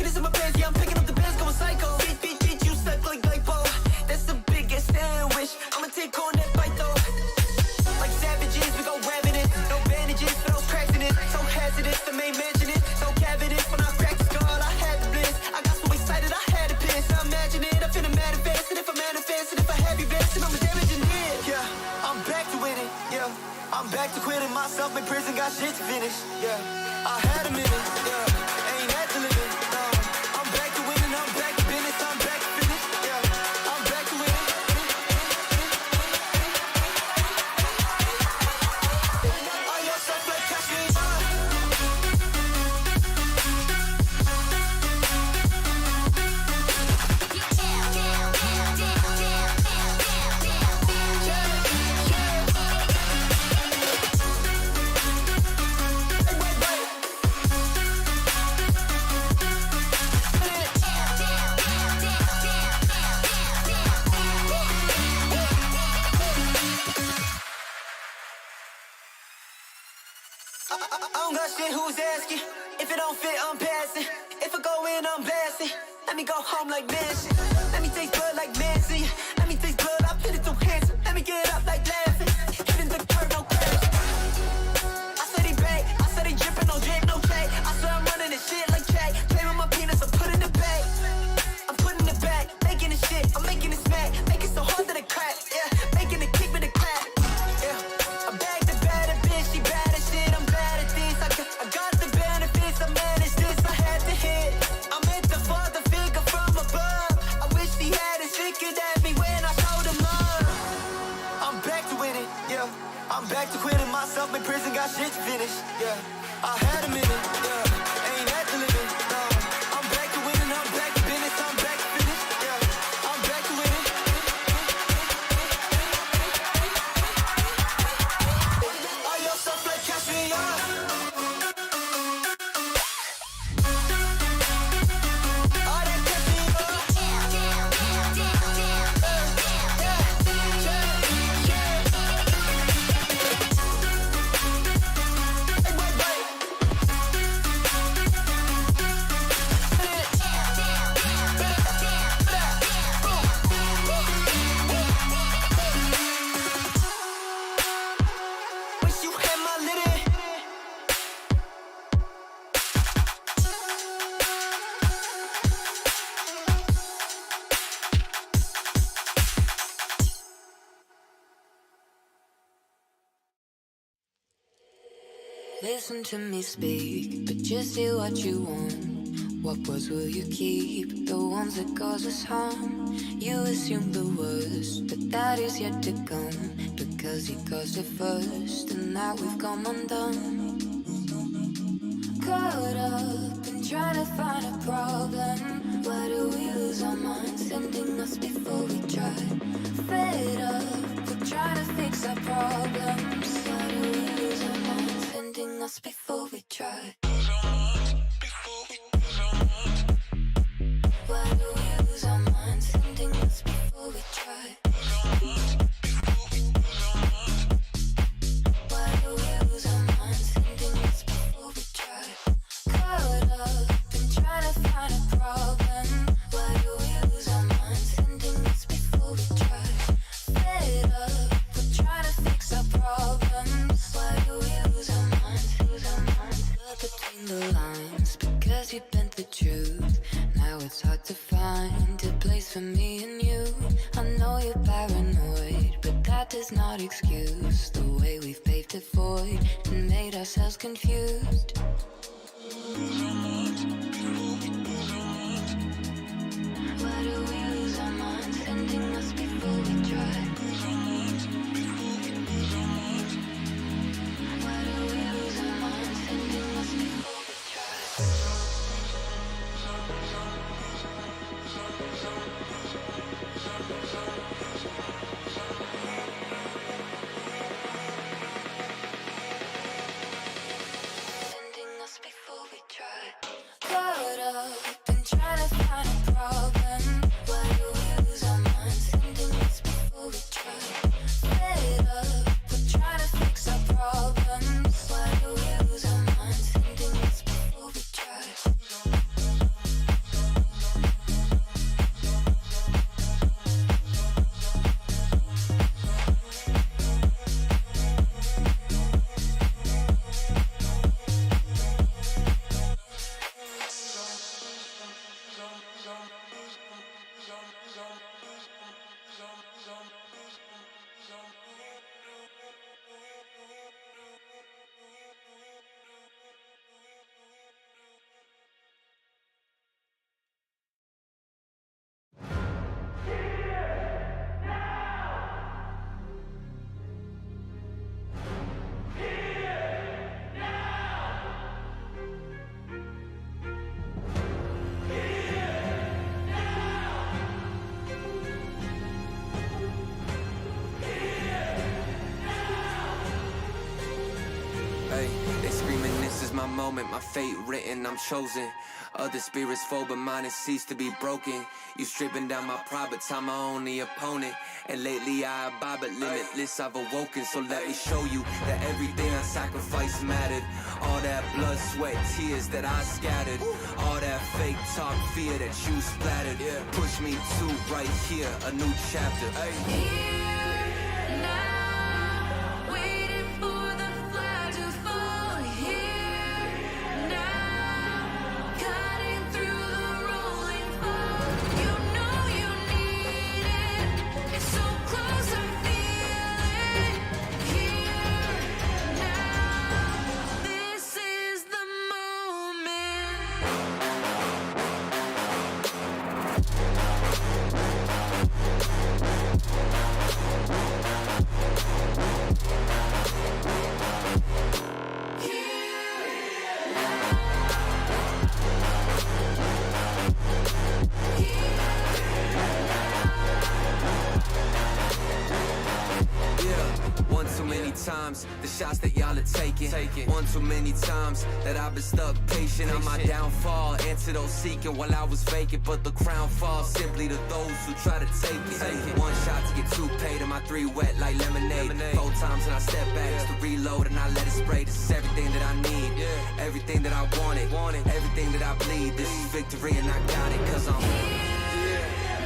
Penis in my pants, yeah, I'm picking up the bands, going psycho. Beat, you suck like lipo. That's the biggest sandwich. I'ma take on that bite though. Like savages, we go ravenous. No bandages for those cracks in it. So hazardous, the main mansion it. So cavitous, when I cracked the skull, I had the bliss. I got so excited, I had to piss. I imagine it, I'm finna manifest. And if I manifest, and if I have you blessed, I'm a damage engineer. Yeah, I'm back to winning, yeah. I'm back to quitting myself in prison, got shit to finish, yeah. I had a minute, yeah. Ain't had to live it, no. I'm back to winning, I'm back to business, I'm back to finish, yeah. I'm back to winning. All your stuff like cash me. I don't got shit, who's asking? If it don't fit, I'm passing. If I go in, I'm blasting. Let me go home like Manson. Let me taste blood like Manson. Let me taste blood, I put it through handsome. Let me get up like laughing. Hitting the curve, no crash. I said he bang, I said he dripping, no drip, no tag. I swear I'm running this shit like Jack. Play with my penis, I'm putting it back. I'm putting it back, making it shit, I'm making it smack. Make it so hard that it crack, yeah. Making it kick with a clap, yeah. I'm back to bad, a bitch, she bad as shit. I'm bad at this, I got the benefits, I managed this, I had to hit. I meant to fall the figure from above. I wish he had his figured at me when I showed him love. I'm back to winning, yeah. I'm back to quitting myself in prison, got shit to finish, yeah. I had a minute, yeah. Ain't had to live it, no. I'm back to winning, I'm back to business, I'm back to finish, yeah. I'm back to winning. All your stuff like cash me up. All that cash me up. Wish you had my little. Listen to me speak, but just say what you want. What words will you keep? The ones that cause us harm. You assume the worst, but that is yet to come. Because he caused it first, and now we've come undone. Caught up in trying to find a problem. Why do we lose our minds, sending us before we try? Fed up with trying to fix our problems. Why do we lose our minds, sending us before we try? Why do we lose our minds, sending us before we try? Why do we lose our minds, sending us before we try? Caught up in trying to find a problem. Why do we lose our minds, sending us before we try? Fed up with trying to fix our problems. Why do we lose our minds, lose our minds? Look between the lines, because you bent the truth. Now it's hard to find a place for me and you. I know you're paranoid, but that does not excuse the way we've paved a void and made ourselves confused. Why do we lose our minds, sending us before we try? Why do we lose our minds, sending us before we try? Sending us before we try. Hey, they screaming this is my moment, my fate written, I'm chosen. Other spirits fall, but mine has ceased to be broken. You stripping down my pride, but I'm my only opponent. And lately I abide, but limitless I've awoken. So let me show you that everything I sacrificed mattered. All that blood, sweat, tears that I scattered. All that fake talk, fear that you splattered. Push me to right here, a new chapter. Here now, waiting for the flag to fall. Here now, cutting through the rolling fog. You know you need it. It's so close, I feel it. Here now, this is the moment. One too many times, the shots that y'all are taking. One too many times that I've been stuck patient on my downfall. Antidote seeking while I was vacant, but the crown falls simply to those who try to take it. One shot to get two paid, and my three wet like lemonade. 4 times and I step back just to reload and I let it spray. This is everything that I need, everything that I wanted, everything that I bleed. This is victory and I got it, cause I'm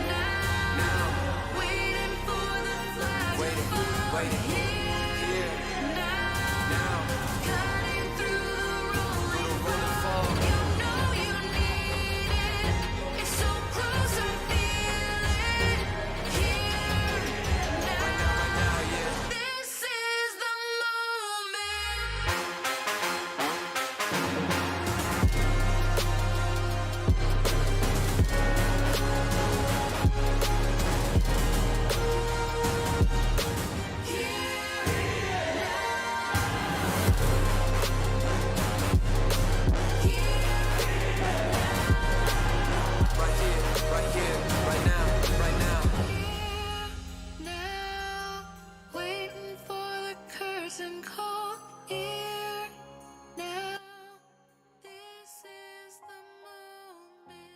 now, Waiting for the flag to fall. waiting. Now, cutting through the rolling fog. You know you need it. It's so close, I feel it. Here now, this is the moment. Right here, right now. Now, waiting for the curtain call. Here now, this is the moment.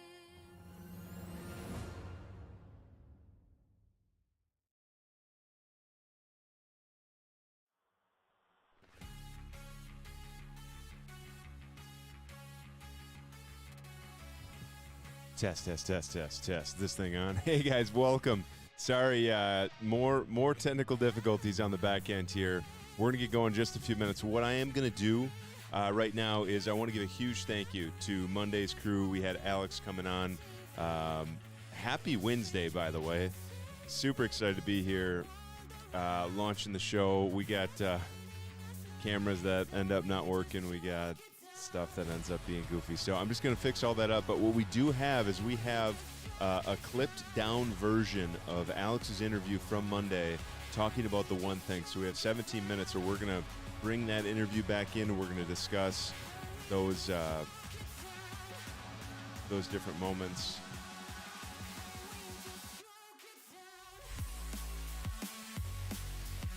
Test this thing on. Hey guys, welcome. Sorry, more technical difficulties on the back end here. We're gonna get going in just a few minutes. What I am gonna do right now is I want to give a huge thank you to Monday's crew. We had Alex coming on. Happy Wednesday, by the way. Super excited to be here, launching the show. We got cameras that end up not working. We got stuff that ends up being goofy. So I'm just going to fix all that up. But what we do have is we have a clipped down version of Alex's interview from Monday talking about the one thing. So we have 17 minutes, so we're going to bring that interview back in, and we're going to discuss those different moments.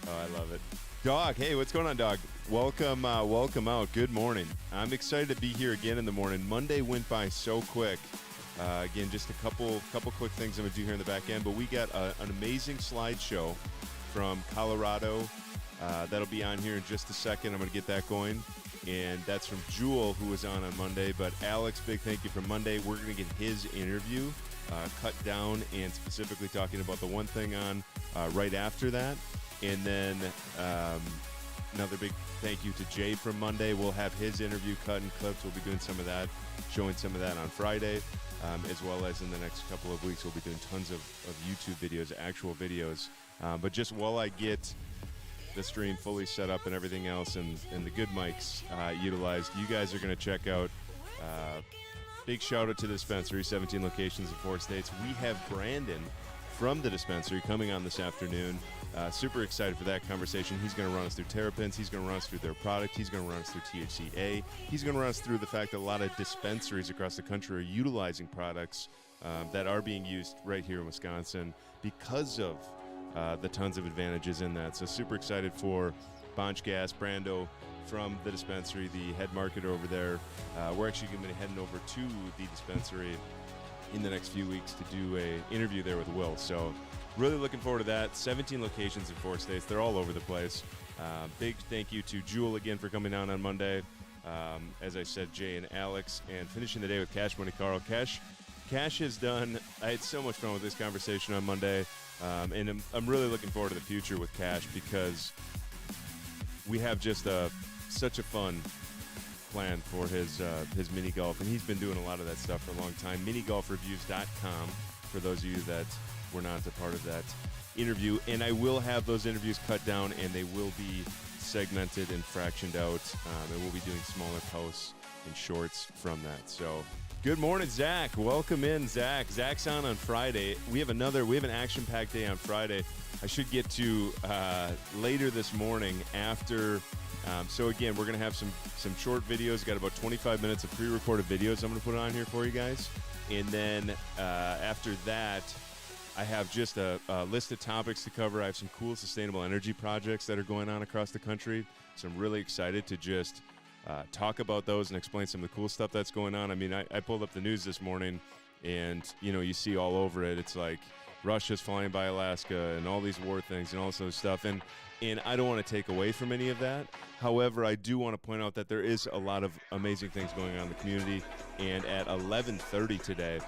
Oh, I love it. Dog, hey, what's going on, Dog? Welcome out. Good morning. I'm excited to be here again in the morning. Monday went by so quick. Again, just a couple quick things I'm going to do here in the back end, but we got an amazing slideshow from Colorado. That'll be on here in just a second. I'm going to get that going, and that's from Jewel, who was on Monday. But Alex, big thank you for Monday. We're going to get his interview cut down and specifically talking about the one thing on right after that. And then another big thank you to Jay from Monday. We'll have his interview cut and clips. We'll be doing some of that, showing some of that on Friday, as well as in the next couple of weeks, we'll be doing tons of YouTube videos, actual videos. But just while I get the stream fully set up and everything else and the good mics utilized, you guys are going to check out big shout out to the Dispensary, 17 locations in 4 states. We have Brandon from the Dispensary coming on this afternoon. Super excited for that conversation. He's going to run us through terrapins. He's going to run us through their product. He's going to run us through THCA. He's going to run us through the fact that a lot of dispensaries across the country are utilizing products that are being used right here in Wisconsin because of the tons of advantages in that. So super excited for Bonch Gas, Brando from the Dispensary, the head marketer over there. We're actually going to be heading over to the Dispensary in the next few weeks to do a interview there with Will. So really looking forward to that. 17 locations in 4 states. They're all over the place. Big thank you to Jewel again for coming on Monday. As I said, Jay and Alex, and finishing the day with Cash Money Karel. Cash has done, I had so much fun with this conversation on Monday, and I'm really looking forward to the future with Cash because we have just such a fun plan for his mini golf, and he's been doing a lot of that stuff for a long time. minigolfreviews.com for those of you that were not a part of that interview, and I will have those interviews cut down and they will be segmented and fractioned out, and we'll be doing smaller posts and shorts from that. So good morning, Zach. Welcome in, Zach. Zach's on Friday. We have an action-packed day on Friday. I should get to later this morning after. So again, we're going to have some short videos. Got about 25 minutes of pre-recorded videos I'm going to put on here for you guys. And then after that, I have just a list of topics to cover. I have some cool sustainable energy projects that are going on across the country. So I'm really excited to just talk about those and explain some of the cool stuff that's going on. I mean, I pulled up the news this morning, and, you see all over it. It's like Russia's flying by Alaska and all these war things and all this other stuff. And I don't want to take away from any of that. However, I do want to point out that there is a lot of amazing things going on in the community. And at 11:30 today,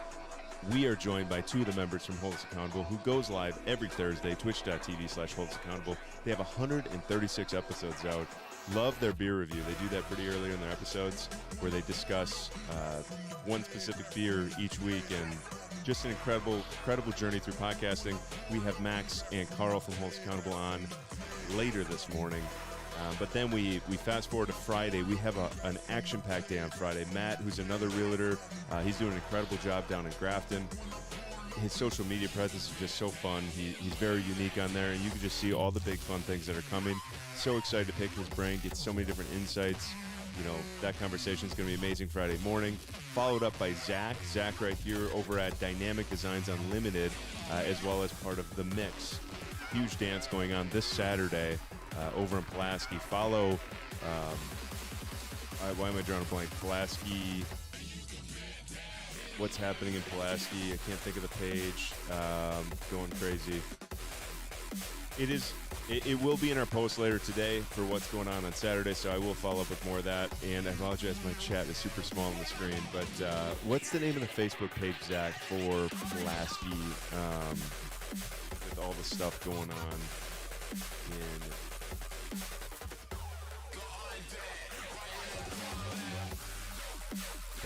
we are joined by 2 of the members from Hold Us Accountable, who goes live every Thursday, twitch.tv/Hold Us Accountable. They have 136 episodes out. Love their beer review. They do that pretty early in their episodes where they discuss one specific beer each week, and just an incredible journey through podcasting. We have Max and Karel from Hold Us Accountable on later this morning. But then we fast forward to Friday. We have an action-packed day on Friday. Matt, who's another realtor, he's doing an incredible job down in Grafton. His social media presence is just so fun. He's very unique on there, and you can just see all the big fun things that are coming. So excited to pick his brain, get so many different insights. That conversation is going to be amazing Friday morning. Followed up by Zach right here over at Dynamic Designs Unlimited, as well as part of The Mix. Huge dance going on this Saturday over in Pulaski. Follow, why am I drawing a blank? Pulaski, what's happening in Pulaski? I can't think of the page. Going crazy. It will be in our post later today for what's going on Saturday, so I will follow up with more of that. And I apologize, my chat is super small on the screen. But what's the name of the Facebook page, Zach, for Pulaski, with all the stuff going on in...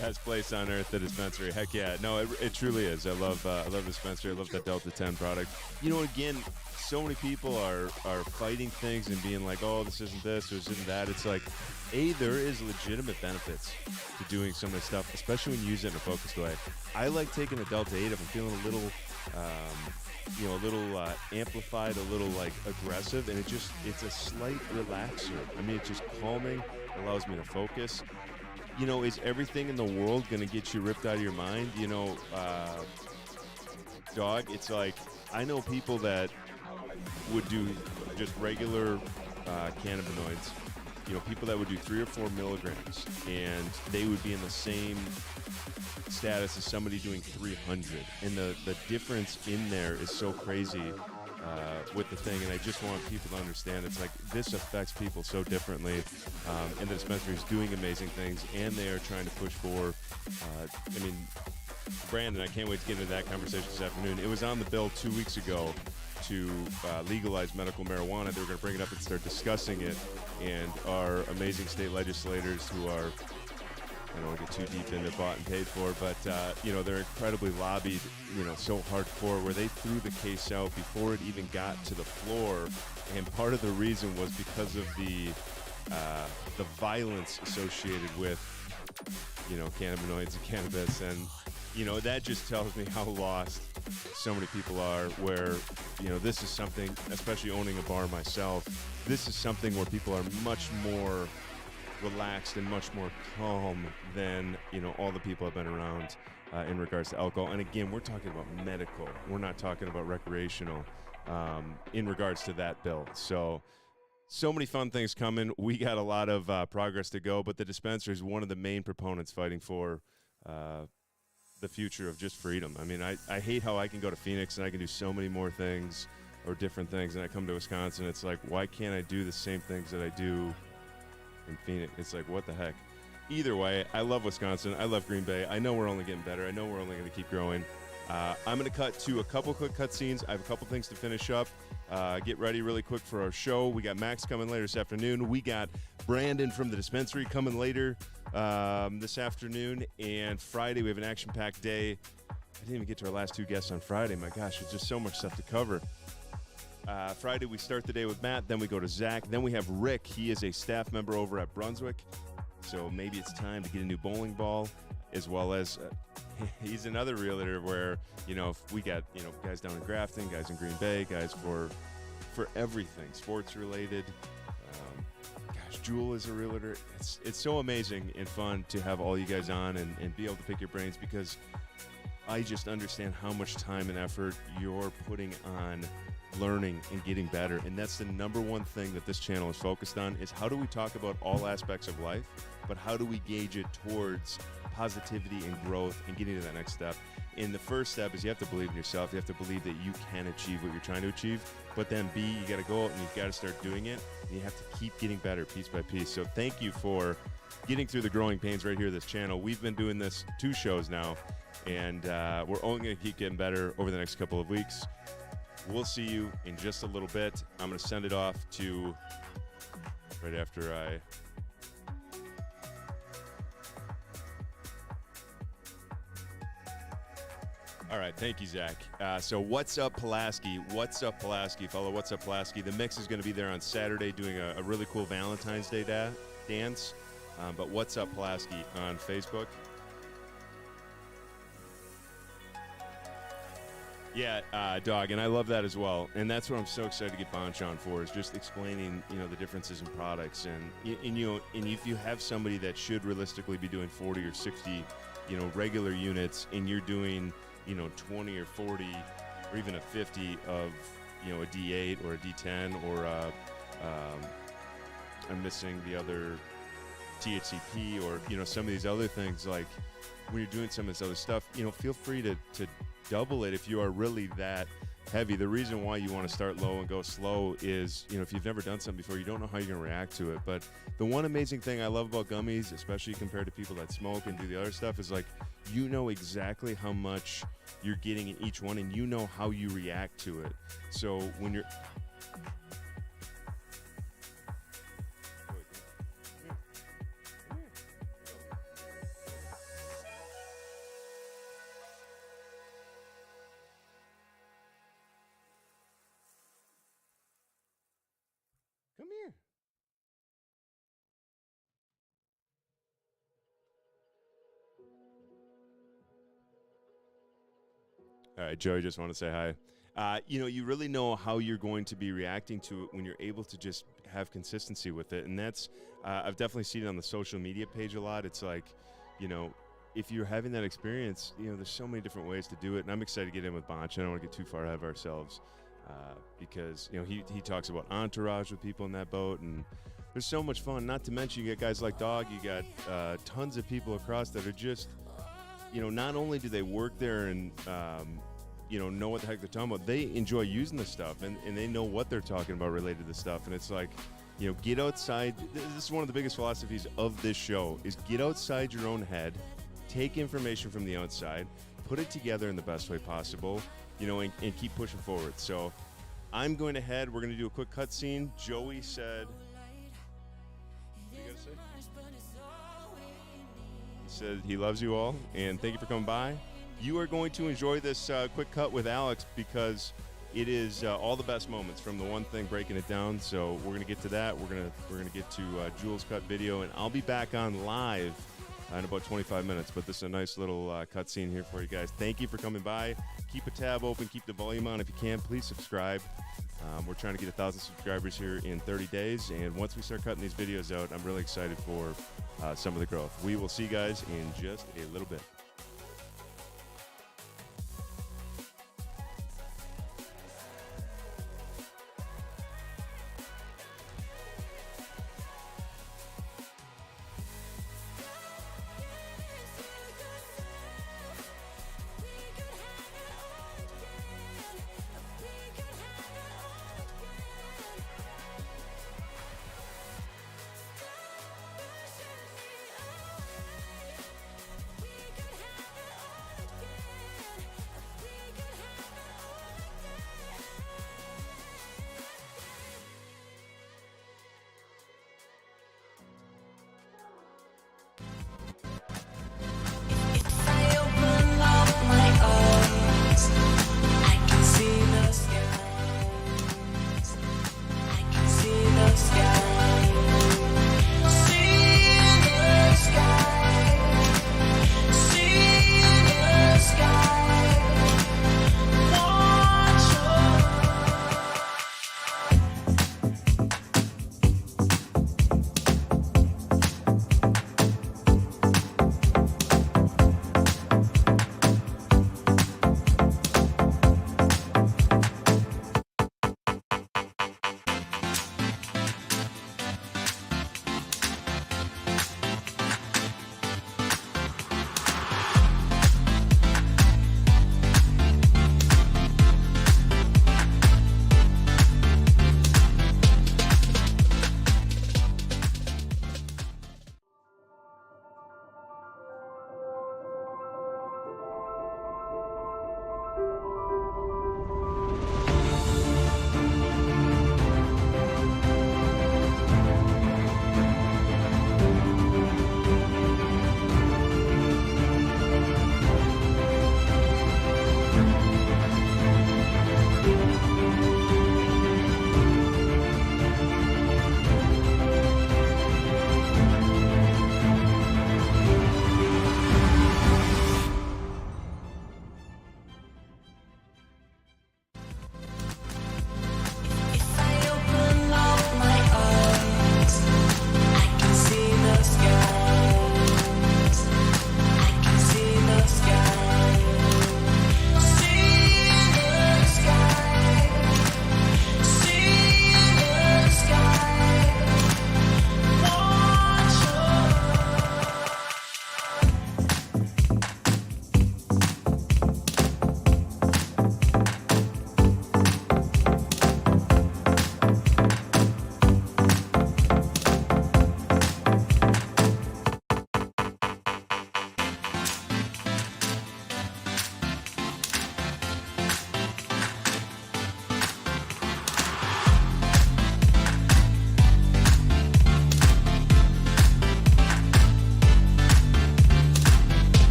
Best place on earth, the Dispensary. Heck yeah. No, it truly is. I love Dispensary. I love that Delta 10 product. Again, so many people are fighting things and being like, oh, this isn't this or this isn't that. It's like, there is legitimate benefits to doing some of this stuff, especially when you use it in a focused way. I like taking a Delta 8 if I'm feeling a little, amplified, a little like aggressive, and it's a slight relaxer. I mean, it's just calming, allows me to focus. Is everything in the world going to get you ripped out of your mind? Dog, it's like, I know people that would do just regular cannabinoids, people that would do 3 or 4 milligrams, and they would be in the same status as somebody doing 300. And the difference in there is so crazy with the thing, and I just want people to understand it's like this affects people so differently, and the Dispensary is doing amazing things, and they are trying to push for Brandon, I can't wait to get into that conversation this afternoon. It was on the bill 2 weeks ago to legalize medical marijuana. They were going to bring it up and start discussing it. And our amazing state legislators who are, I don't want to get too deep into bought and paid for, but, they're incredibly lobbied, so hardcore where they threw the case out before it even got to the floor. And part of the reason was because of the violence associated with, cannabinoids and cannabis. And, that just tells me how lost so many people are where, this is something, especially owning a bar myself, this is something where people are much more relaxed and much more calm than, all the people I've been around in regards to alcohol. And again, we're talking about medical. We're not talking about recreational in regards to that bill. So many fun things coming. We got a lot of progress to go, but the dispensary is one of the main proponents fighting for the future of just freedom. I mean, I hate how I can go to Phoenix and I can do so many more things or different things, and I come to Wisconsin, it's like, why can't I do the same things that I do in Phoenix? It's like, what the heck? Either way, I love Wisconsin. I love Green Bay. I know we're only getting better. I know we're only going to keep growing. I'm going to cut to a couple quick cutscenes. I have a couple things to finish up. Get ready really quick for our show. We got Max coming later this afternoon. We got Brandon from the Dispensary coming later this afternoon. And Friday, we have an action-packed day. I didn't even get to our last two guests on Friday. My gosh, there's just so much stuff to cover. Friday, we start the day with Matt. Then we go to Zach. Then we have Rick. He is a staff member over at Brunswick. So maybe it's time to get a new bowling ball, as well as he's another realtor where, if we got, guys down in Grafton, guys in Green Bay, guys for everything, sports related. Jewel is a realtor. It's so amazing and fun to have all you guys on and be able to pick your brains, because I just understand how much time and effort you're putting on learning and getting better. And that's the number one thing that this channel is focused on, is how do we talk about all aspects of life, but how do we gauge it towards positivity and growth and getting to that next step. And the first step is you have to believe in yourself. You have to believe that you can achieve what you're trying to achieve. But then B, you got to go out and you've got to start doing it. And you have to keep getting better piece by piece. So thank you for getting through the growing pains right here this channel. We've been doing this 2 shows now, and we're only going to keep getting better over the next couple of weeks. We'll see you in just a little bit. I'm going to send it off to right after I... All right, thank you, Zach. So what's up, Pulaski? What's up, Pulaski? Follow What's Up, Pulaski. The Mix is going to be there on Saturday doing a really cool Valentine's Day dance. But What's Up, Pulaski on Facebook. Yeah, Dog, and I love that as well. And that's what I'm so excited to get Bonch on for, is just explaining, the differences in products. And if you have somebody that should realistically be doing 40 or 60, regular units, and you're doing, 20 or 40 or even a 50 of, a D8 or a D10 or I'm missing the other THCP or, some of these other things, like when you're doing some of this other stuff, feel free to double it if you are really that heavy. The reason why you want to start low and go slow is, if you've never done something before, you don't know how you're going to react to it. But the one amazing thing I love about gummies, especially compared to people that smoke and do the other stuff, is like, exactly how much you're getting in each one, and how you react to it. So when you're... Come here. All right, Joey, just want to say hi. You really know how you're going to be reacting to it when you're able to just have consistency with it. And that's, I've definitely seen it on the social media page a lot. It's like, if you're having that experience, there's so many different ways to do it. And I'm excited to get in with Bonch. I don't want to get too far ahead of ourselves. Because he talks about entourage with people in that boat, and there's so much fun. Not to mention, you get guys like Dog, you got tons of people across that are just, not only do they work there and know what the heck they're talking about, they enjoy using the stuff, and they know what they're talking about related to the stuff. And it's like, get outside. This is one of the biggest philosophies of this show, is get outside your own head, take information from the outside, put it together in the best way possible, and keep pushing forward. So I'm going to head. We're going to do a quick cutscene. Joey said... What you gotta say? He said he loves you all, and thank you for coming by. You are going to enjoy this quick cut with Alex because it is all the best moments from the one thing, breaking it down. So we're gonna get to that. We're gonna get to Jules' cut video, and I'll be back on live in about 25 minutes. But this is a nice little cut scene here for you guys. Thank you for coming by. Keep a tab open. Keep the volume on if you can. Please subscribe. We're trying to get 1,000 subscribers here in 30 days, and once we start cutting these videos out, I'm really excited for some of the growth. We will see you guys in just a little bit.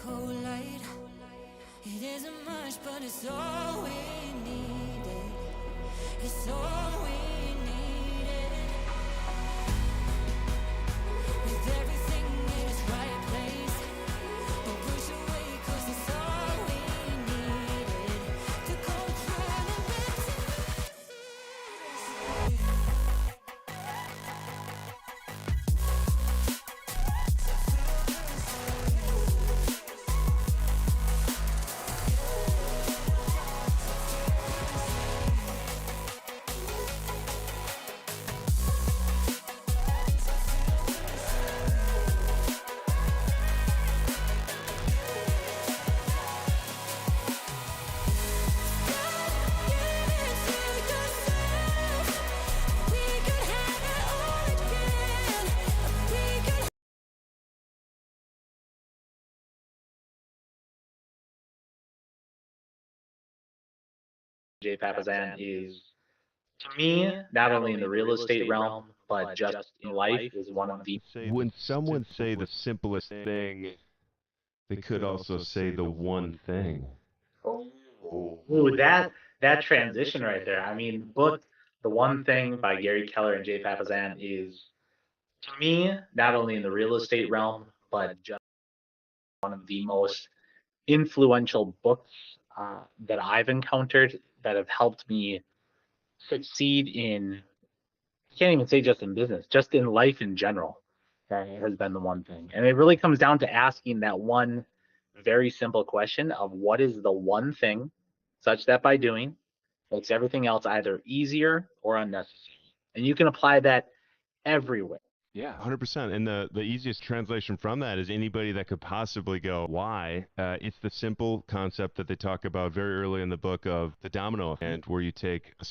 cold light. It isn't much, but it's all we needed. It's all we needed. With everything in its right place. But push away, 'cause it's all we needed. To go driving back to Papazan is, to me, not only in the real estate realm, but just in life, is one of the. When someone say the simplest thing, they could also say the one thing. Ooh, that transition right there. I mean, the book, The One Thing by Gary Keller and Jay Papazan is, to me, not only in the real estate realm, but just one of the most influential books that I've encountered that have helped me succeed in, I can't even say just in business, just in life in general. That has been the one thing. And it really comes down to asking that one very simple question of what is the one thing such that by doing makes everything else either easier or unnecessary. And you can apply that everywhere. Yeah, 100%. And the easiest translation from that is anybody that could possibly go, why? It's the simple concept that they talk about very early in the book of the domino effect, where you take a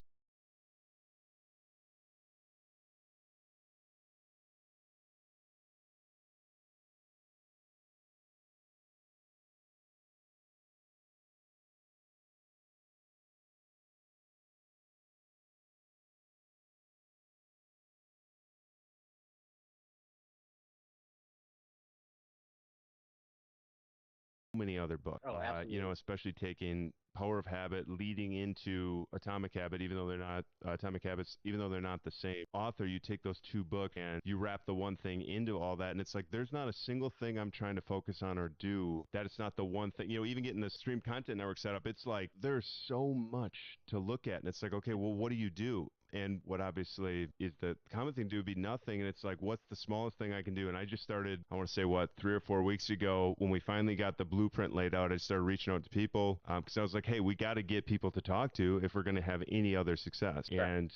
many other books. Oh, absolutely. Especially taking Power of Habit leading into Atomic Habit, even though they're not Atomic Habits, even though they're not the same author. You take those two books and you wrap the one thing into all that, and it's like there's not a single thing I'm trying to focus on or do that it's not the one thing. Even getting the Stream Content Network set up, it's like there's so much to look at, and it's like, okay, well, what do you do? And what obviously is the common thing to do would be nothing. And it's like, what's the smallest thing I can do? And I just started, I want to say, 3 or 4 weeks ago, when we finally got the blueprint laid out, I started reaching out to people because I was like, hey, we got to get people to talk to if we're going to have any other success. Sure. And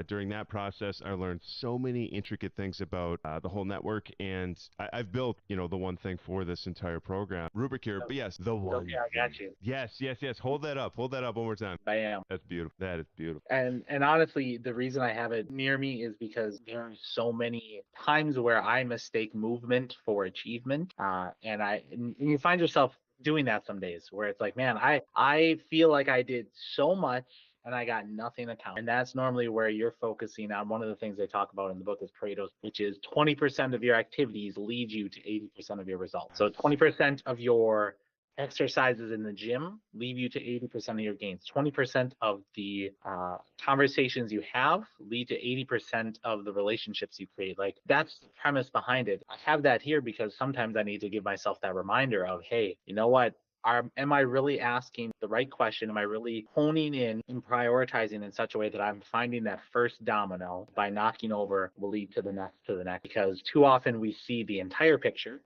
during that process, I learned so many intricate things about the whole network. And I've built, the one thing for this entire program. Rubric here, but yes, the one. Okay, I got you. Yes. Hold that up. Hold that up one more time. I am. That's beautiful. That is beautiful. And honestly, the reason I have it near me is because there are so many times where I mistake movement for achievement. And you find yourself doing that some days where it's like, man, I feel like I did so much and I got nothing to count. And that's normally where you're focusing on. One of the things they talk about in the book is Pareto's, which is 20% of your activities lead you to 80% of your results. So 20% of your exercises in the gym lead you to 80% of your gains. 20% of the conversations you have lead to 80% of the relationships you create. Like, that's the premise behind it. I have that here because sometimes I need to give myself that reminder of, hey, you know what? Am I really asking the right question? Am I really honing in and prioritizing in such a way that I'm finding that first domino by knocking over will lead to the next, to the next? Because too often we see the entire picture.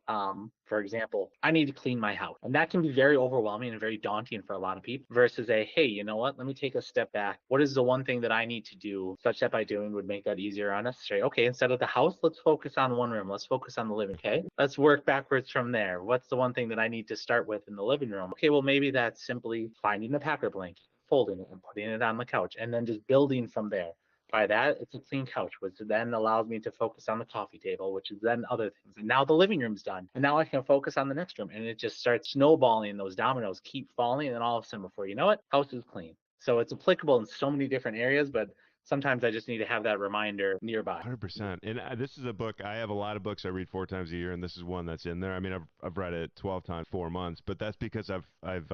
For example, I need to clean my house. And that can be very overwhelming and very daunting for a lot of people versus hey, you know what? Let me take a step back. What is the one thing that I need to do such that by doing would make that easier or unnecessary? Okay, instead of the house, let's focus on one room. Let's focus on the living. Okay, let's work backwards from there. What's the one thing that I need to start with in the living room? Okay, well, maybe that's simply finding the packer blanket, folding it and putting it on the couch, and then just building from there. By that, it's a clean couch, which then allows me to focus on the coffee table, which is then other things. And now the living room's done. And now I can focus on the next room. And it just starts snowballing. Those dominoes keep falling. And then all of a sudden, before you know it, house is clean. So it's applicable in so many different areas, but sometimes I just need to have that reminder nearby. 100%. And this is a book. I have a lot of books I read 4 times a year, and this is one that's in there. I mean, I've read it 12 times, 4 months, but that's because I've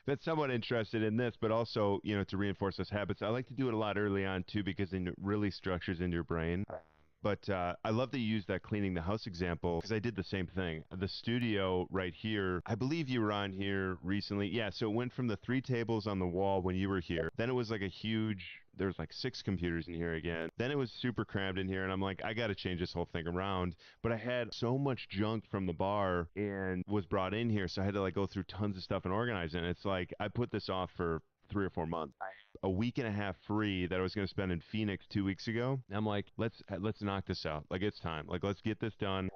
been somewhat interested in this, but also, to reinforce those habits. I like to do it a lot early on too, because it really structures into your brain. But I love that you use that cleaning the house example, because I did the same thing. The studio right here, I believe you were on here recently. Yeah, so it went from the 3 tables on the wall when you were here. Then it was like a huge, there was like 6 computers in here again. Then it was super crammed in here, and I'm like, I got to change this whole thing around. But I had so much junk from the bar and was brought in here, so I had to like go through tons of stuff and organize it. And it's like, I put this off for 3 or 4 months. A week and a half free that I was going to spend in Phoenix 2 weeks ago. And I'm like, let's knock this out. Like, it's time. Like, let's get this done.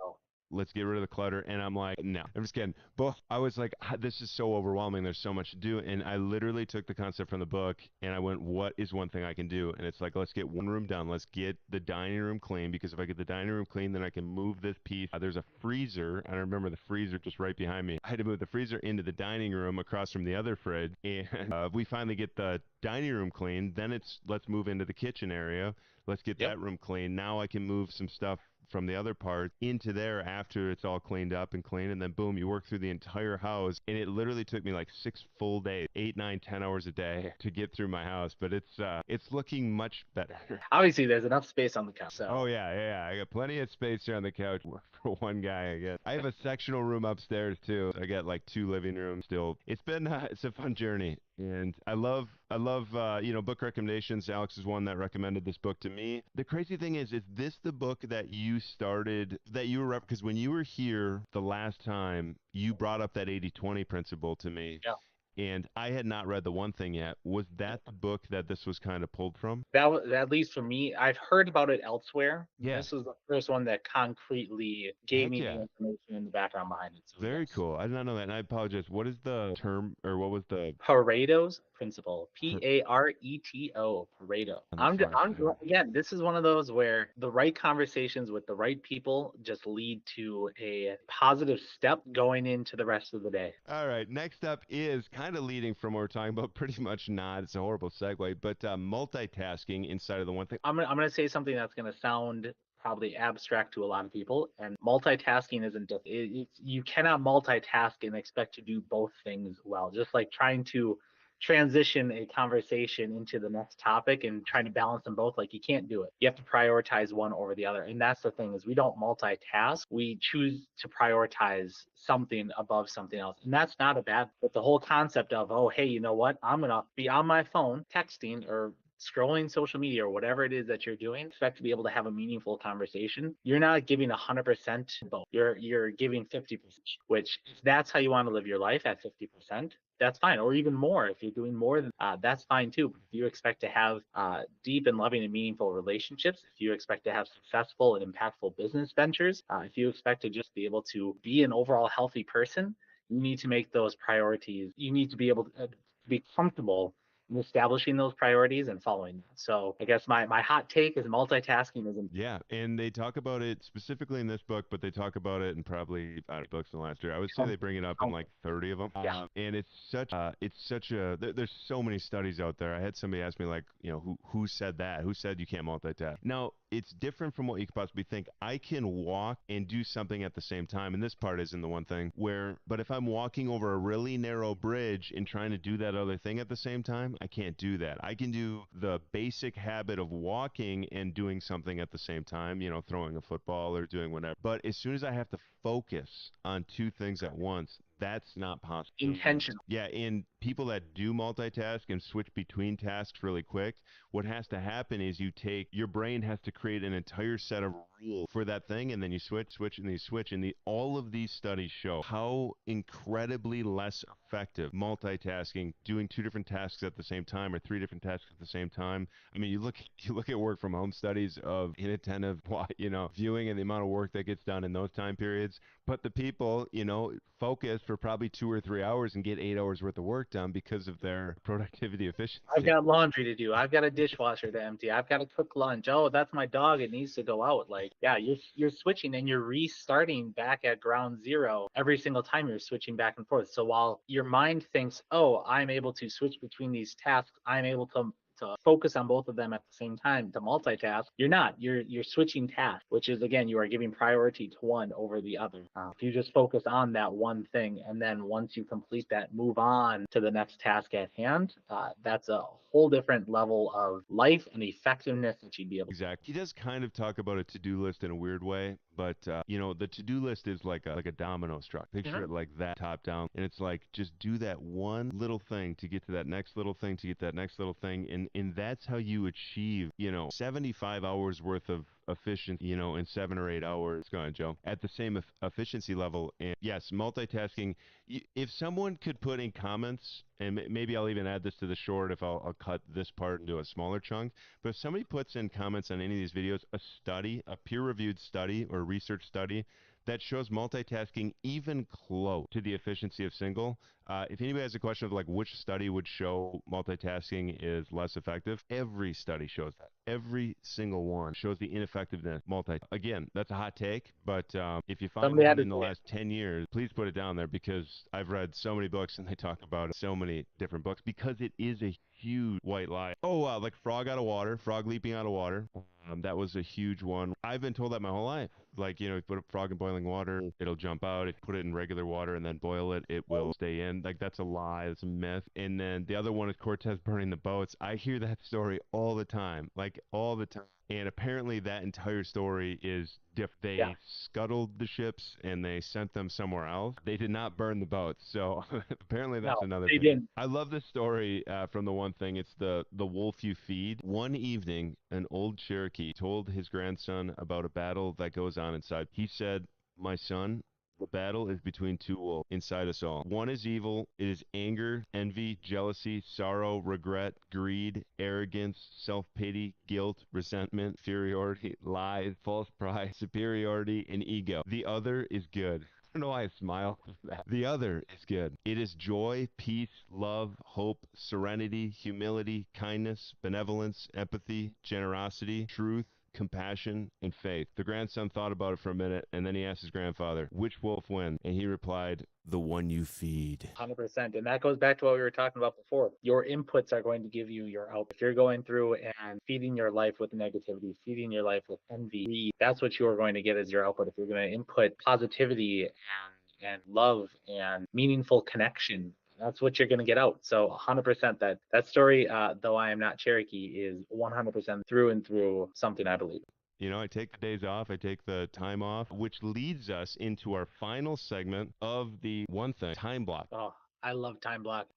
Let's get rid of the clutter. And I'm like, no, I'm just kidding. But I was like, this is so overwhelming. There's so much to do. And I literally took the concept from the book and I went, what is one thing I can do? And it's like, let's get one room done. Let's get the dining room clean, because if I get the dining room clean, then I can move this piece. There's a freezer. I remember the freezer just right behind me. I had to move the freezer into the dining room across from the other fridge. And we finally get the dining room clean. Then let's move into the kitchen area. Let's get that room clean. Now I can move some stuff from the other part into there after it's all cleaned up and clean, and then boom, you work through the entire house. And it literally took me like 6 full days, 8, 9, 10 hours a day to get through my house. But it's looking much better. Obviously, there's enough space on the couch. So. Oh yeah. I got plenty of space here on the couch for one guy, I guess. I have a sectional room upstairs too. I got like 2 living rooms still. It's been it's a fun journey. And I love book recommendations. Alex is one that recommended this book to me. The crazy thing is this the book that you started, that you were, because when you were here the last time, you brought up that 80-20 principle to me. Yeah. And I had not read The One Thing yet. Was that the book that this was kind of pulled from? That was, at least for me, I've heard about it elsewhere. Yeah. This was the first one that concretely gave Heck me yeah. the information and the background behind it. So Very yes. cool. I did not know that. And I apologize. What is the term, or what was the Pareto's principle, Pareto, Pareto. Again, this is one of those where the right conversations with the right people just lead to a positive step going into the rest of the day. All right, next up is kind of leading from what we're talking about, pretty much not. It's a horrible segue, but multitasking inside of The One Thing. I'm gonna say something that's gonna sound probably abstract to a lot of people, and multitasking isn't just you cannot multitask and expect to do both things well. Just like trying to transition a conversation into the next topic and trying to balance them both, like you can't do it. You have to prioritize one over the other. And that's the thing, is we don't multitask. We choose to prioritize something above something else. And that's not a bad, but the whole concept of, oh, hey, you know what? I'm going to be on my phone texting or scrolling social media or whatever it is that you're doing, expect to be able to have a meaningful conversation. You're not giving 100% both. You're giving 50%, which if that's how you want to live your life, at 50%, that's fine. Or even more. If you're doing more than that's fine too. If you expect to have deep and loving and meaningful relationships, if you expect to have successful and impactful business ventures, if you expect to just be able to be an overall healthy person, you need to make those priorities. You need to be able to be comfortable in establishing those priorities and following them. So I guess my hot take is multitasking isn't. Yeah, and they talk about it specifically in this book, but they talk about it in probably books in the last year. I would say they bring it up in like 30 of them. Yeah. And it's such a there's so many studies out there. I had somebody ask me, like, who said that? Who said you can't multitask? Now, it's different from what you could possibly think. I can walk and do something at the same time, and this part isn't the one thing but if I'm walking over a really narrow bridge and trying to do that other thing at the same time, I can't do that. I can do the basic habit of walking and doing something at the same time, throwing a football or doing whatever. But as soon as I have to focus on 2 things at once, that's not possible. Intentional. Yeah, and people that do multitask and switch between tasks really quick, what has to happen is your brain has to create an entire set of rules for that thing, and then you switch, and you switch. And all of these studies show how incredibly less effective multitasking, doing 2 different tasks at the same time or 3 different tasks at the same time. I mean, you look at work from home studies of inattentive, viewing and the amount of work that gets done in those time periods. But the people, focus for probably 2 or 3 hours and get 8 hours worth of work done because of their productivity efficiency. I've got laundry to do. I've got a dishwasher to empty. I've got to cook lunch. Oh, that's my dog. It needs to go out. Like, yeah, you're switching and you're restarting back at ground zero every single time you're switching back and forth. So while your mind thinks, oh, I'm able to switch between these tasks, I'm able to to focus on both of them at the same time, to multitask. You're not. You're switching tasks, which is, again, you are giving priority to one over the other. If you just focus on that one thing, and then once you complete that, move on to the next task at hand, that's a whole different level of life and effectiveness that you'd be able to. Exactly. He does kind of talk about a to-do list in a weird way, but the to-do list is like a domino structure. Picture it like that, top down, and it's like just do that one little thing to get to that next little thing to get that next little thing, and that's how you achieve 75 hours worth of efficiency, in 7 or 8 hours. Go on, Joe. At the same efficiency level, and yes, multitasking. If someone could put in comments, and maybe I'll even add this to the short if I'll cut this part into a smaller chunk. But if somebody puts in comments on any of these videos, a peer-reviewed study or research study that shows multitasking even close to the efficiency of single. If anybody has a question of like which study would show multitasking is less effective, every study shows that. Every single one shows the ineffectiveness Again, that's a hot take, but if you find Somebody had one to in the say it. last 10 years, please put it down there because I've read so many books and they talk about it, so many different books because it is a huge white lie. Oh, like frog leaping out of water. That was a huge one. I've been told that my whole life. Like, put a frog in boiling water, it'll jump out. If you put it in regular water and then boil it, it will stay in. Like, that's a lie. That's a myth. And then the other one is Cortez burning the boats. I hear that story all the time. Like, all the time. And apparently that entire story is they Yeah. scuttled the ships and they sent them somewhere else. They did not burn the boats. So apparently that's No, another they thing. didn't. I love this story from the one thing. It's the wolf you feed. One evening, an old Cherokee told his grandson about a battle that goes on inside. He said, "My son, the battle is between two wolves inside us all. One is evil. It is anger, envy, jealousy, sorrow, regret, greed, arrogance, self-pity, guilt, resentment, inferiority, lies, false pride, superiority, and ego. The other is good." I don't know why I smile. The other is good. It is joy, peace, love, hope, serenity, humility, kindness, benevolence, empathy, generosity, truth, compassion, and faith. The grandson thought about it for a minute, and then he asked his grandfather, "Which wolf wins?" And he replied, "The one you feed." 100%. And that goes back to what we were talking about before. Your inputs are going to give you your output. If you're going through and feeding your life with negativity, feeding your life with envy, greed, that's what you are going to get as your output. If you're going to input positivity and love and meaningful connection, that's what you're going to get out. So 100% that story, though I am not Cherokee, is 100% through and through something I believe. I take the days off, I take the time off, which leads us into our final segment of the one thing, time block. Oh, I love time block.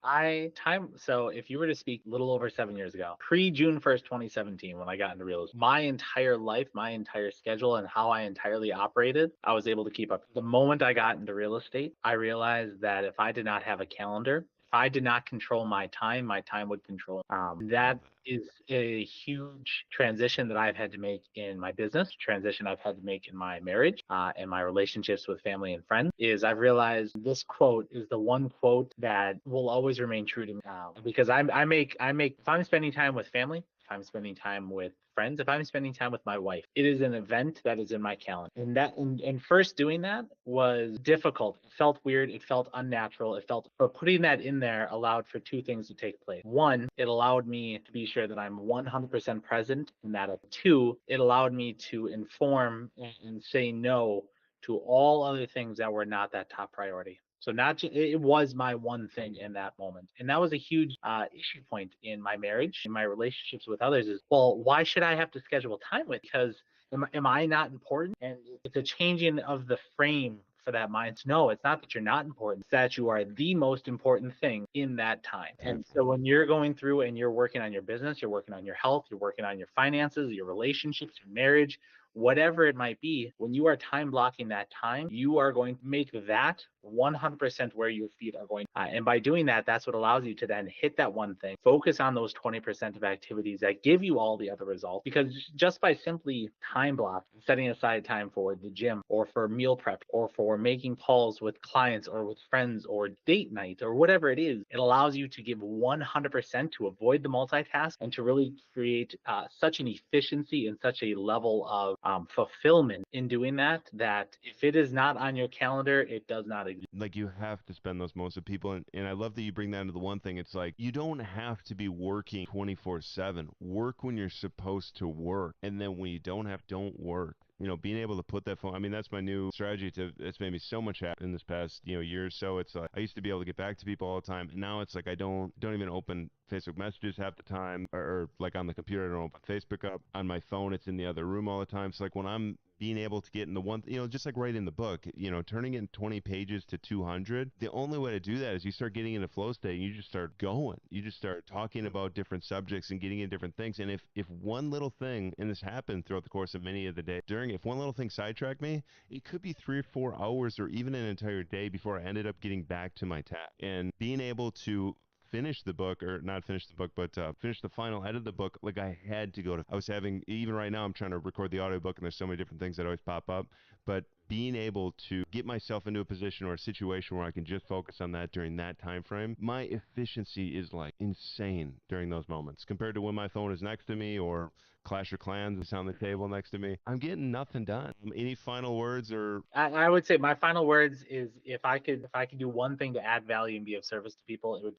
So if you were to speak a little over 7 years ago, pre-June 1st, 2017, when I got into real estate, my entire life, my entire schedule, and how I entirely operated, I was able to keep up. The moment I got into real estate, I realized that if I did not have a calendar, if I did not control my time would control. That is a huge transition that I've had to make in my business, transition I've had to make in my marriage, and my relationships with family and friends. Is I've realized this quote is the one quote that will always remain true to me, because I make if I'm spending time with family, if I'm spending time with friends, if I'm spending time with my wife, it is an event that is in my calendar. And first doing that was difficult. It felt weird. It felt unnatural. But putting that in there allowed for two things to take place. One, it allowed me to be sure that I'm 100% present in that. Two, it allowed me to inform and say no to all other things that were not that top priority. So it was my one thing in that moment. And that was a huge issue point in my marriage, in my relationships with others is, well, why should I have to schedule time with? Because am I not important? And it's a changing of the frame for that mind. No, it's not that you're not important. It's that you are the most important thing in that time. And so when you're going through and you're working on your business, you're working on your health, you're working on your finances, your relationships, your marriage, whatever it might be, when you are time blocking that time, you are going to make that 100% where your feet are going. And by doing that, that's what allows you to then hit that one thing, focus on those 20% of activities that give you all the other results. Because just by simply time block, setting aside time for the gym or for meal prep or for making calls with clients or with friends or date night or whatever it is, it allows you to give 100% to avoid the multitask and to really create such an efficiency and such a level of fulfillment in doing that, that if it is not on your calendar, it does not exist. Like you have to spend those moments with people, and I love that you bring that into the one thing. It's like you don't have to be working 24/7. Work when you're supposed to work, and then when you don't work. You know, being able to put that phone. I mean, that's my new strategy. It's made me so much happy in this past year or so. It's like I used to be able to get back to people all the time, and now it's like I don't even open Facebook messages half the time, or like on the computer, I don't open Facebook up. On my phone, it's in the other room all the time. So like when I'm being able to get in the one, just like writing the book, turning in 20 pages to 200, the only way to do that is you start getting into flow state and you just start going. You just start talking about different subjects and getting into different things. And if one little thing, and this happened throughout the course of many of the day, if one little thing sidetracked me, it could be 3 or 4 hours or even an entire day before I ended up getting back to my task. And being able to finish the book, or not finish the book, but finish the final edit of the book, like I had to go to. I was having, even right now, I'm trying to record the audiobook, and there's so many different things that always pop up. But being able to get myself into a position or a situation where I can just focus on that during that time frame, my efficiency is like insane during those moments compared to when my phone is next to me or Clash of Clans is on the table next to me. I'm getting nothing done. Any final words or I would say my final words is if I could do one thing to add value and be of service to people, it would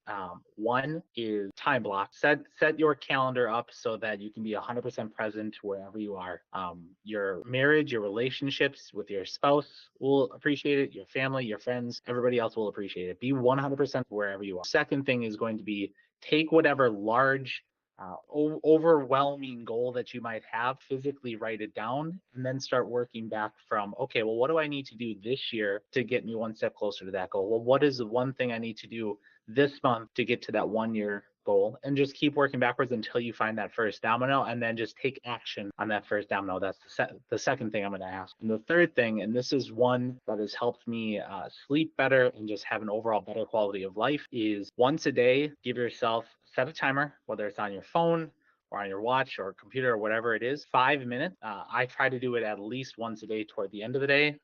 one is time block. Set your calendar up so that you can be 100% present wherever you are. Your marriage, your relationships with your spouse will appreciate it. Your family, your friends, everybody else will appreciate it. Be 100% wherever you are. Second thing is going to be take whatever large overwhelming goal that you might have, physically write it down, and then start working back from, okay, well, what do I need to do this year to get me one step closer to that goal? Well, what is the one thing I need to do this month to get to that 1 year goal? And just keep working backwards until you find that first domino, and then just take action on that first domino. That's the second thing I'm going to ask. And the third thing, and this is one that has helped me sleep better and just have an overall better quality of life, is once a day, give yourself, set a timer, whether it's on your phone or on your watch or computer or whatever it is, 5 minutes. I try to do it at least once a day toward the end of the day,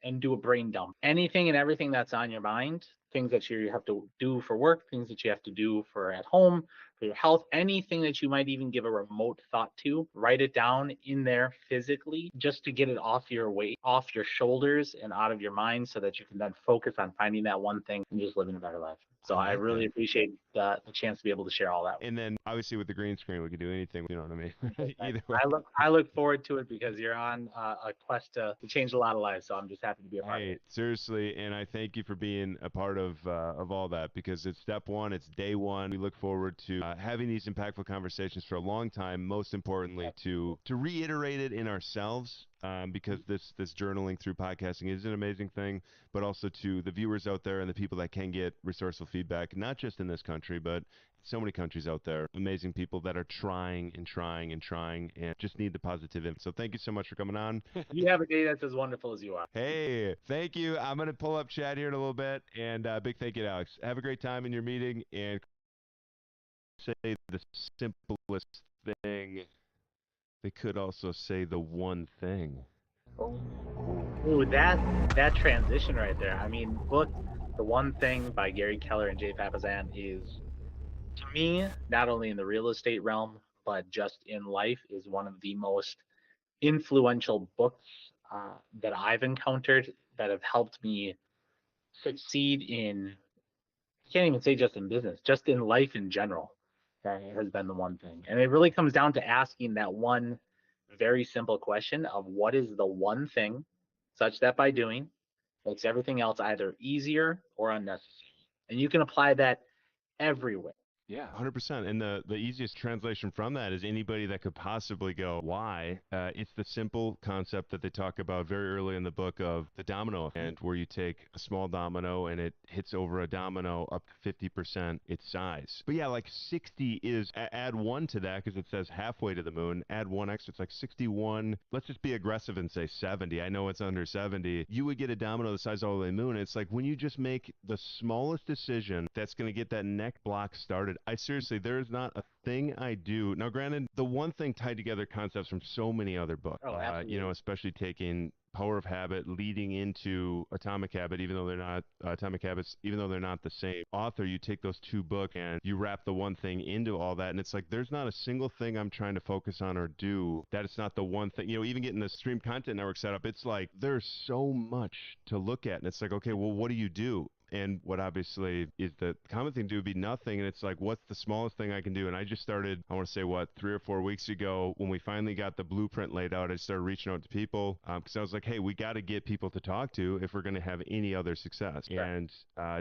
and do a brain dump. Anything and everything that's on your mind, things that you have to do for work, things that you have to do for at home, for your health, anything that you might even give a remote thought to, write it down in there physically just to get it off your weight, off your shoulders and out of your mind, so that you can then focus on finding that one thing and just living a better life. So I really appreciate the chance to be able to share all that. And then obviously with the green screen, we could do anything. You know what I mean? Either way. I look forward to it because you're on a quest to change a lot of lives. So I'm just happy to be a part of it. Seriously, and I thank you for being a part of all that, because it's step one, it's day one. We look forward to having these impactful conversations for a long time. Most importantly, to reiterate it in ourselves, because this journaling through podcasting is an amazing thing, but also to the viewers out there and the people that can get resourceful feedback, not just in this country, but so many countries out there. Amazing people that are trying and trying and trying and just need the positive info. So thank you so much for coming on. You have a day that's as wonderful as you are. Hey, thank you. I'm going to pull up chat here in a little bit, and big thank you to Alex. Have a great time in your meeting, and say the simplest thing. They could also say the one thing. Ooh, that transition right there. I mean, book The One Thing by Gary Keller and Jay Papasan is, to me, not only in the real estate realm, but just in life, is one of the most influential books that I've encountered that have helped me succeed in, I can't even say just in business, just in life in general. That has been the one thing. And it really comes down to asking that one very simple question of what is the one thing, such that by doing makes everything else either easier or unnecessary. And you can apply that everywhere. Yeah, 100%. And the easiest translation from that is anybody that could possibly go, why? It's the simple concept that they talk about very early in the book of the domino effect, where you take a small domino and it hits over a domino up to 50% its size. But yeah, like 60 is, add one to that because it says halfway to the moon, add one extra, it's like 61. Let's just be aggressive and say 70. I know it's under 70. You would get a domino the size all the way to the moon. It's like when you just make the smallest decision that's going to get that neck block started I seriously, there is not a thing I do. Now, granted, the one thing tied together concepts from so many other books, Oh, absolutely. especially taking Power of Habit leading into Atomic Habit, even though they're not Atomic Habits, even though they're not the same author, you take those two books and you wrap the one thing into all that. And it's like, there's not a single thing I'm trying to focus on or do that it's not the one thing, even getting the Stream Content Network set up, it's like, there's so much to look at. And it's like, okay, well, what do you do? And what obviously is the common thing to do would be nothing. And it's like, what's the smallest thing I can do? And I just started, I want to say, 3 or 4 weeks ago, when we finally got the blueprint laid out, I started reaching out to people because I was like, hey, we got to get people to talk to if we're going to have any other success. Sure. And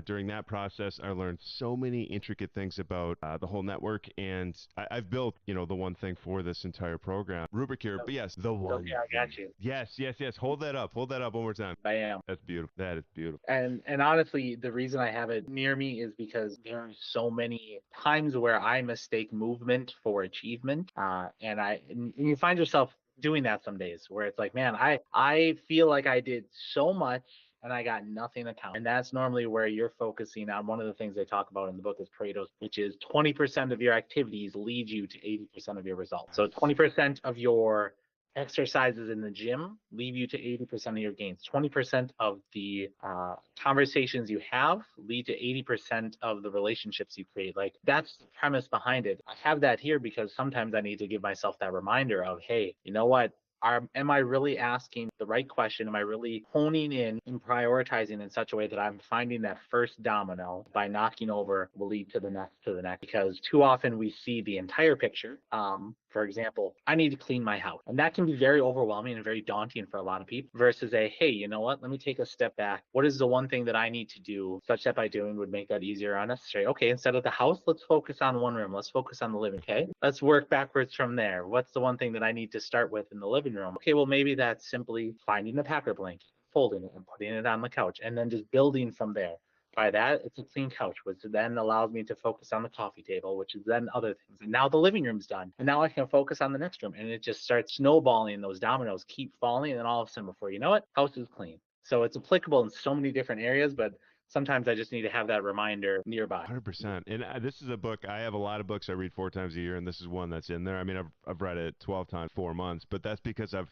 during that process, I learned so many intricate things about the whole network. And I've built, the one thing for this entire program rubric here. But yes, the one. Okay, I got you. Yes. Hold that up. Hold that up one more time. I am. That's beautiful. That is beautiful. And honestly, the reason I have it near me is because there are so many times where I mistake movement for achievement, and you find yourself doing that some days where it's like, man, I feel like I did so much and I got nothing to count. And that's normally where you're focusing on. One of the things they talk about in the book is Pareto's, which is 20% of your activities lead you to 80% of your results. So 20% of your exercises in the gym leave you to 80% of your gains. 20% of the conversations you have lead to 80% of the relationships you create. Like, that's the premise behind it. I have that here because sometimes I need to give myself that reminder of, hey, you know what? Am I really asking the right question? Am I really honing in and prioritizing in such a way that I'm finding that first domino by knocking over will lead to the next, to the next? Because too often we see the entire picture. For example, I need to clean my house. And that can be very overwhelming and very daunting for a lot of people versus hey, you know what? Let me take a step back. What is the one thing that I need to do such that by doing would make that easier or unnecessary? Okay, instead of the house, let's focus on one room. Let's focus on the living. Okay, let's work backwards from there. What's the one thing that I need to start with in the living room? Okay, well, maybe that's simply finding the packer blanket, folding it and putting it on the couch, and then just building from there. By that, it's a clean couch, which then allows me to focus on the coffee table, which is then other things. And now the living room's done. And now I can focus on the next room. And it just starts snowballing. Those dominoes keep falling. And then all of a sudden, before you know it, house is clean. So it's applicable in so many different areas, but sometimes I just need to have that reminder nearby. 100%. And this is a book. I have a lot of books I read 4 times a year, and this is one that's in there. I mean, I've read it 12 times, 4 months, but that's because I've